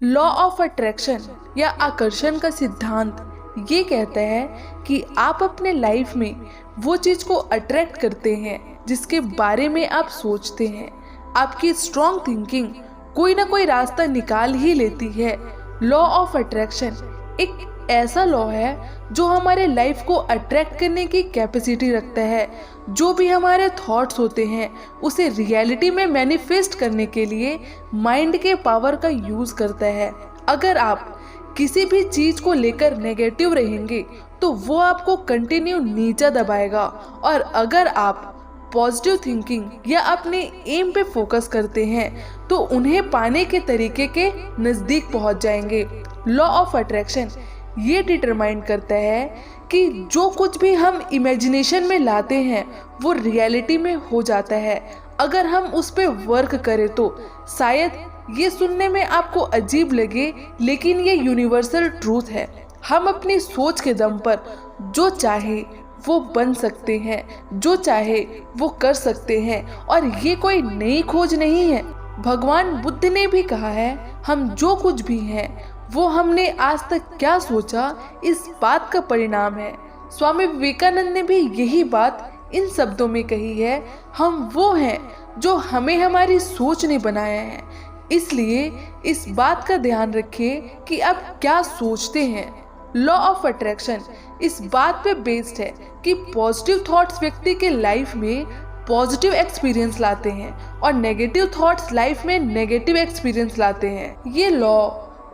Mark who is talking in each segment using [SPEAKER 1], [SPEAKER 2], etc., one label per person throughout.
[SPEAKER 1] Law of attraction या आकर्षण का सिद्धांत ये कहता है कि आप अपने लाइफ में वो चीज को अट्रैक्ट करते हैं जिसके बारे में आप सोचते हैं। आपकी स्ट्रॉन्ग थिंकिंग कोई ना कोई रास्ता निकाल ही लेती है। लॉ ऑफ अट्रैक्शन एक ऐसा लॉ है जो हमारे लाइफ को अट्रैक्ट करने की कैपेसिटी रखता है। जो भी हमारे थॉट्स होते हैं उसे रियलिटी में मैनिफेस्ट करने के लिए माइंड के पावर का यूज करता है। अगर आप किसी भी चीज को लेकर नेगेटिव रहेंगे तो वो आपको कंटिन्यू नीचा दबाएगा, और अगर आप पॉजिटिव थिंकिंग या अपने एम पे फोकस करते हैं तो उन्हें पाने के तरीके के नजदीक पहुंच जाएंगे। लॉ ऑफ अट्रैक्शन ये डिटरमाइन करता है कि जो कुछ भी हम इमेजिनेशन में लाते हैं वो रियलिटी में हो जाता है अगर हम उस पर वर्क करें तो। शायद ये सुनने में आपको अजीब लगे, लेकिन ये यूनिवर्सल ट्रूथ है। हम अपनी सोच के दम पर जो चाहे वो बन सकते हैं, जो चाहे वो कर सकते हैं, और ये कोई नई खोज नहीं है। भगवान बुद्ध ने भी कहा है, हम जो कुछ भी हैं वो हमने आज तक क्या सोचा इस बात का परिणाम है। स्वामी विवेकानंद ने भी यही बात इन शब्दों में कही है, हम वो हैं जो हमें हमारी सोच ने बनाया है। इसलिए इस बात का ध्यान रखें कि आप क्या सोचते हैं। लॉ ऑफ अट्रैक्शन इस बात पे बेस्ड है कि पॉजिटिव थॉट्स व्यक्ति के लाइफ में पॉजिटिव एक्सपीरियंस लाते हैं और नेगेटिव थॉट्स लाइफ में नेगेटिव एक्सपीरियंस लाते हैं। ये लॉ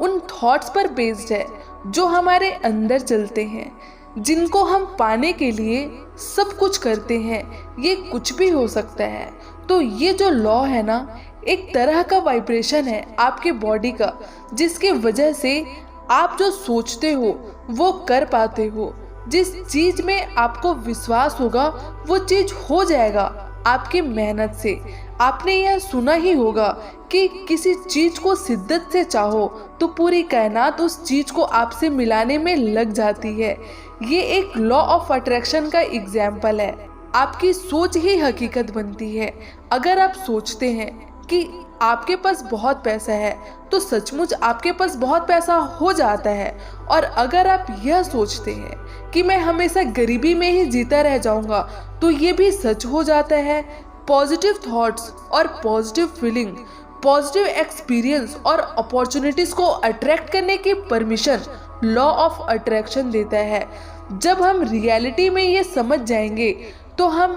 [SPEAKER 1] उन थॉट्स पर बेस्ड है जो हमारे अंदर चलते हैं, जिनको हम पाने के लिए सब कुछ करते हैं। ये कुछ भी हो सकता है। तो ये जो लॉ है ना, एक तरह का वाइब्रेशन है आपके बॉडी का, जिसके वजह से आप जो सोचते हो वो कर पाते हो। जिस चीज में आपको विश्वास होगा वो चीज हो जाएगा आपकी मेहनत से। आपने यह सुना ही होगा कि किसी चीज को शिद्दत से चाहो तो पूरी कायनात उस चीज को आपसे मिलाने में लग जाती है। ये एक लॉ ऑफ अट्रैक्शन का एग्जाम्पल है। आपकी सोच ही हकीकत बनती है। अगर आप सोचते हैं कि आपके पास बहुत पैसा है तो सचमुच आपके पास बहुत पैसा हो जाता है। और अगर आप यह सोचते हैं कि मैं हमेशा गरीबी में ही जीता रह जाऊंगा तो ये भी सच हो जाता है। पॉजिटिव थॉट्स और पॉजिटिव फीलिंग, पॉजिटिव एक्सपीरियंस और अपॉर्चुनिटीज को अट्रैक्ट करने की परमिशन लॉ ऑफ अट्रैक्शन देता है। जब हम रियलिटी में ये समझ जाएंगे तो हम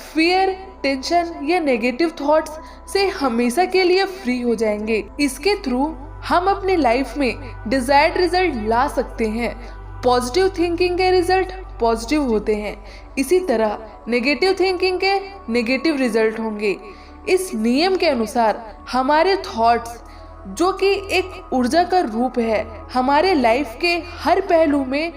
[SPEAKER 1] फियर, टेंशन या नेगेटिव थॉट्स से हमेशा के लिए फ्री हो जाएंगे। इसके थ्रू हम अपने लाइफ में डिजायर्ड रिजल्ट ला सकते हैं। पॉजिटिव थिंकिंग के रिजल्ट पॉजिटिव होते हैं, इसी तरह नेगेटिव थिंकिंग के नेगेटिव रिजल्ट होंगे। इस नियम के अनुसार हमारे थॉट्स, जो कि एक ऊर्जा का रूप है, हमारे लाइफ के हर पहलू में,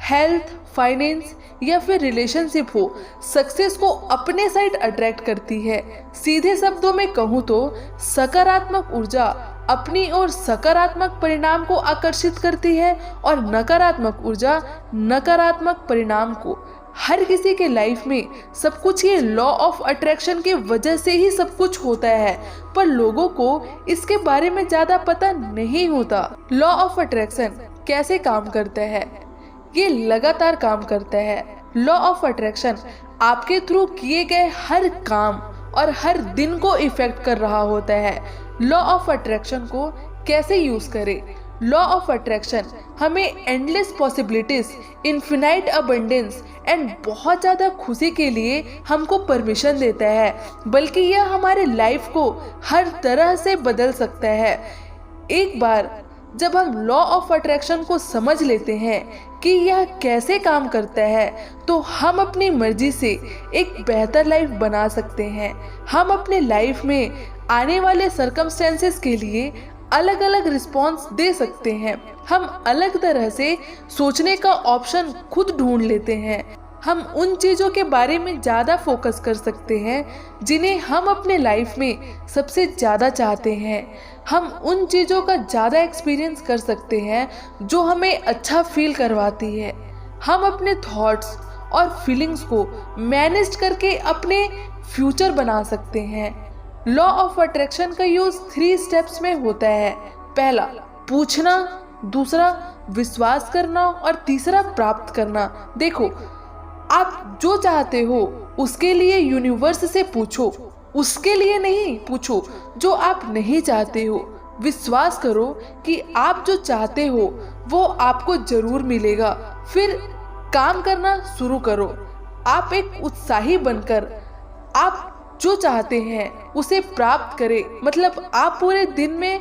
[SPEAKER 1] हेल्थ, फाइनेंस या फिर रिलेशनशिप हो, सक्सेस को अपने साइड अट्रैक्ट करती है। सीधे शब्दों में कहूँ तो सकारात्मक ऊर्जा अपनी ओर सकारात्मक परिणाम को आकर्षित करती है और नकारात्मक ऊर्जा नकारात्मक परिणाम को। हर किसी के लाइफ में सब कुछ ये लॉ ऑफ अट्रैक्शन की वजह से ही सब कुछ होता है, पर लोगों को इसके बारे में ज्यादा पता नहीं होता। लॉ ऑफ अट्रैक्शन कैसे काम करता है? ये लगातार काम करता है। लॉ ऑफ अट्रैक्शन आपके थ्रू किए गए हर काम और हर दिन को इफेक्ट कर रहा होता है। लॉ ऑफ अट्रैक्शन को कैसे यूज करें? लॉ ऑफ अट्रैक्शन हमें endless possibilities, infinite abundance and बहुत ज़्यादा खुशी के लिए हमको परमिशन देता है, बल्कि यह हमारे लाइफ को हर तरह से बदल सकता है। एक बार जब हम लॉ ऑफ अट्रैक्शन को समझ लेते हैं कि यह कैसे काम करता है तो हम अपनी मर्जी से एक बेहतर लाइफ बना सकते हैं। हम अपने लाइफ में आने वाले सर्कमस्टेंसेस के लिए अलग अलग रिस्पॉन्स दे सकते हैं। हम अलग तरह से सोचने का ऑप्शन खुद ढूंढ लेते हैं। हम उन चीज़ों के बारे में ज़्यादा फोकस कर सकते हैं जिन्हें हम अपने लाइफ में सबसे ज़्यादा चाहते हैं। हम उन चीज़ों का ज़्यादा एक्सपीरियंस कर सकते हैं जो हमें अच्छा फील करवाती है। हम अपने थॉट्स और फीलिंग्स को मैनेज करके अपने फ्यूचर बना सकते हैं। लॉ ऑफ अट्रैक्शन का यूज 3 स्टेप्स में होता है। पहला, पूछना, दूसरा विश्वास करना और तीसरा प्राप्त करना। देखो, आप जो चाहते हो उसके लिए यूनिवर्स से पूछो, उसके लिए नहीं पूछो जो आप नहीं चाहते हो। विश्वास करो कि आप जो चाहते हो वो आपको जरूर मिलेगा। फिर काम करना शुरू करो। आप एक उत्साही बनकर आप जो चाहते हैं उसे प्राप्त करें। मतलब आप पूरे दिन में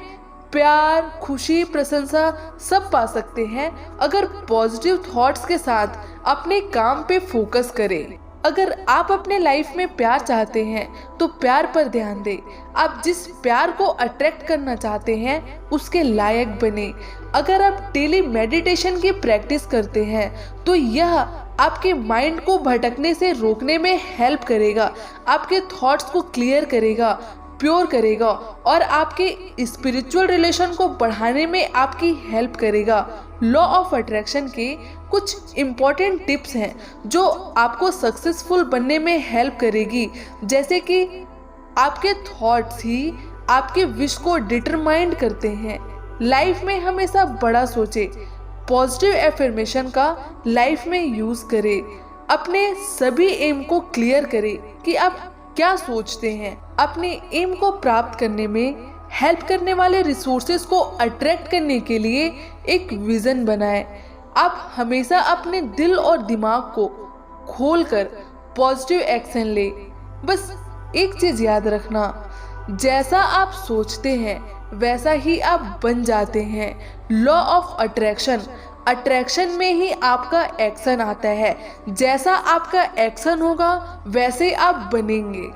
[SPEAKER 1] प्यार, खुशी, प्रशंसा सब पा सकते हैं अगर पॉजिटिव थॉट्स के साथ अपने काम पे फोकस करें। अगर आप अपने लाइफ में प्यार चाहते हैं तो प्यार पर ध्यान दें। आप जिस प्यार को अट्रैक्ट करना चाहते हैं उसके लायक बने। अगर आप डेली मेडिटेशन की प्रैक्टिस करते हैं तो यह आपके माइंड को भटकने से रोकने में हेल्प करेगा, आपके थॉट्स को क्लियर करेगा, प्योर करेगा और आपके स्पिरिचुअल रिलेशन को बढ़ाने में आपकी हेल्प करेगा। लॉ ऑफ अट्रैक्शन के कुछ इम्पॉर्टेंट टिप्स हैं जो आपको सक्सेसफुल बनने में हेल्प करेगी, जैसे कि आपके थॉट्स ही आपके विश को डिटरमाइन करते हैं। लाइफ में हमेशा बड़ा सोचे, पॉजिटिव एफर्मेशन का लाइफ में यूज करें। अपने सभी एम को क्लियर करें कि आप क्या सोचते हैं। अपने एम को प्राप्त करने में हेल्प करने वाले रिसोर्सेज को अट्रैक्ट करने के लिए एक विजन बनाएं। आप हमेशा अपने दिल और दिमाग को खोलकर पॉजिटिव एक्शन ले। बस एक चीज याद रखना, जैसा आप सोचते हैं वैसा ही आप बन जाते हैं। लॉ ऑफ अट्रैक्शन, अट्रैक्शन में ही आपका एक्शन आता है। जैसा आपका एक्शन होगा वैसे आप बनेंगे।